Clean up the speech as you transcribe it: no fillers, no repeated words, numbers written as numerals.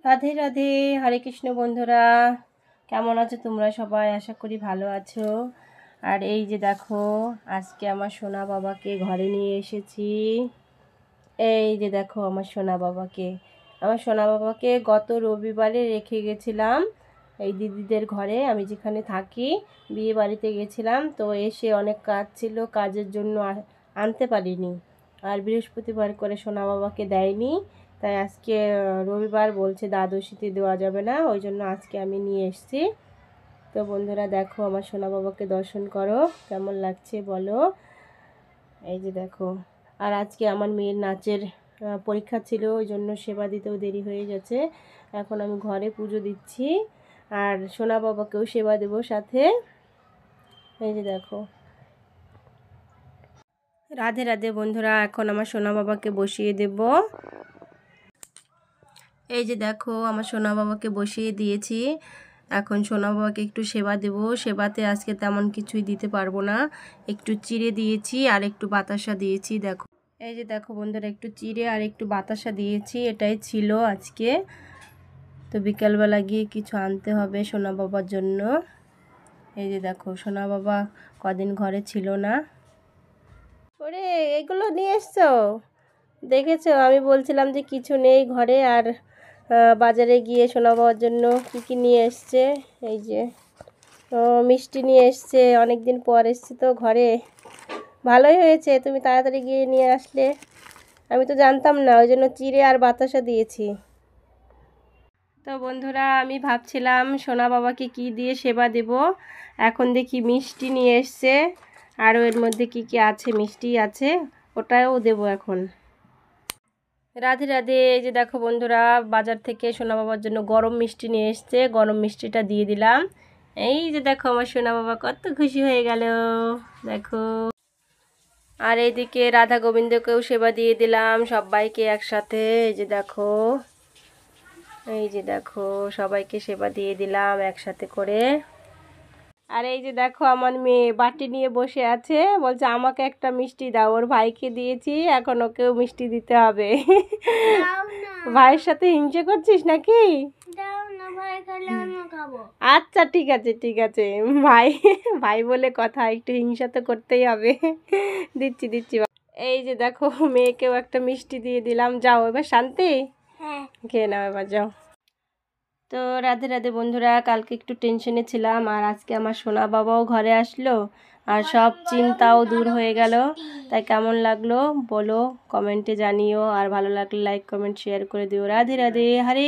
রাধে রাধে, হরে কৃষ্ণ বন্ধুরা। কেমন আছো তোমরা সবাই? আশা করি ভালো আছো। আর এই যে দেখো, আজকে আমার সোনা বাবাকে ঘরে নিয়ে এসেছি। এই যে দেখো আমার সোনা বাবাকে গত রবিবারে রেখে গেছিলাম এই দিদিদের ঘরে, আমি যেখানে থাকি। বিয়ে বাড়িতে গেছিলাম, তো এসে অনেক কাজ ছিল, কাজের জন্য আনতে পারিনি। আর বৃহস্পতিবার করে সোনা বাবাকে দেয়নি, তাই আজকে রবিবার বলছে দ্বাদশীতে দেওয়া যাবে না, ওই জন্য আজকে আমি নিয়ে এসেছি। তো বন্ধুরা দেখো, আমার সোনা বাবাকে দর্শন করো, কেমন লাগছে বলো। এই যে দেখো, আর আজকে আমার মেয়ের নাচের পরীক্ষা ছিল, ওই জন্য সেবা দিতেও দেরি হয়ে গেছে। এখন আমি ঘরে পুজো দিচ্ছি, আর সোনা বাবাকেও সেবা দেবো সাথে। এই যে দেখো, রাধে রাধে বন্ধুরা, এখন আমার সোনা বাবাকে বসিয়ে দেব। এই যে দেখো, আমার সোনা বাবাকে বসিয়ে দিয়েছি। এখন সোনা বাবাকে একটু সেবা দেব। সেবাতে আজকে তেমন কিছুই দিতে পারবো না, একটু চিড়ে দিয়েছি আর একটু বাতাসা দিয়েছি। দেখো, এই যে দেখো বন্ধুরা, একটু চিড়ে আর একটু বাতাসা দিয়েছি, এটাই ছিল আজকে। তো বিকালবেলা গিয়ে কিছু আনতে হবে সোনা বাবার জন্য। এই যে দেখো, সোনা বাবা কদিন ঘরে ছিল না। ওরে, এগুলো নিয়ে এসছো? দেখেছো, আমি বলছিলাম যে কিছু নেই ঘরে, আর বাজারে গিয়ে সোনা বাবার জন্য কী নিয়ে এসছে। এই যে মিষ্টি নিয়ে এসছে, অনেক দিন পর এসছে তো ঘরে। ভালোই হয়েছে তুমি তাড়াতাড়ি গিয়ে নিয়ে আসলে, আমি তো জানতাম না, ওই জন্য চিড়ে আর বাতাসা দিয়েছি। তো বন্ধুরা, আমি ভাবছিলাম সোনা বাবাকে কি দিয়ে সেবা দেব, এখন দেখি মিষ্টি নিয়ে এসছে, আরও এর মধ্যে কি কি আছে, মিষ্টি আছে, ওটাও দেব এখন। রাধে রাধে। এই যে দেখো বন্ধুরা, বাজার থেকে সোনা বাবার জন্য গরম মিষ্টি নিয়ে এসছে, গরম মিষ্টিটা দিয়ে দিলাম। এই যে দেখো, আমার সোনা বাবা কত খুশি হয়ে গেল, দেখো। আর এইদিকে রাধা গোবিন্দকেও সেবা দিয়ে দিলাম, সবাইকে একসাথে। এই যে দেখো, এই যে দেখো, সবাইকে সেবা দিয়ে দিলাম একসাথে করে। আর এই যে দেখো, আমার মেয়ে বাটি নিয়ে বসে আছে, বলছে আমাকে একটা মিষ্টি দাও। ওর ভাইকে দিয়েছি, এখন ওকেও মিষ্টি দিতে হবে। ভাইয়ের সাথে হিংসে করছিস নাকি? আচ্ছা ঠিক আছে ঠিক আছে, ভাই ভাই বলে কথা, একটু হিংসা তো করতেই হবে। দিচ্ছি দিচ্ছি। এই যে দেখো, মেয়েকেও একটা মিষ্টি দিয়ে দিলাম। যাও এবার শান্তি, খেয়ে নাও এবার, যাও। তো রাধে রাধে বন্ধুরা, কালকে একটু টেনশনে ছিলাম, আর আজকে আমার সোনা বাবাও ঘরে আসলো, আর সব চিন্তাও দূর হয়ে গেল। তাই কেমন লাগলো বলো, কমেন্টে জানিও, আর ভালো লাগলে লাইক কমেন্ট শেয়ার করে দিও। রাধে রাধে, হরে।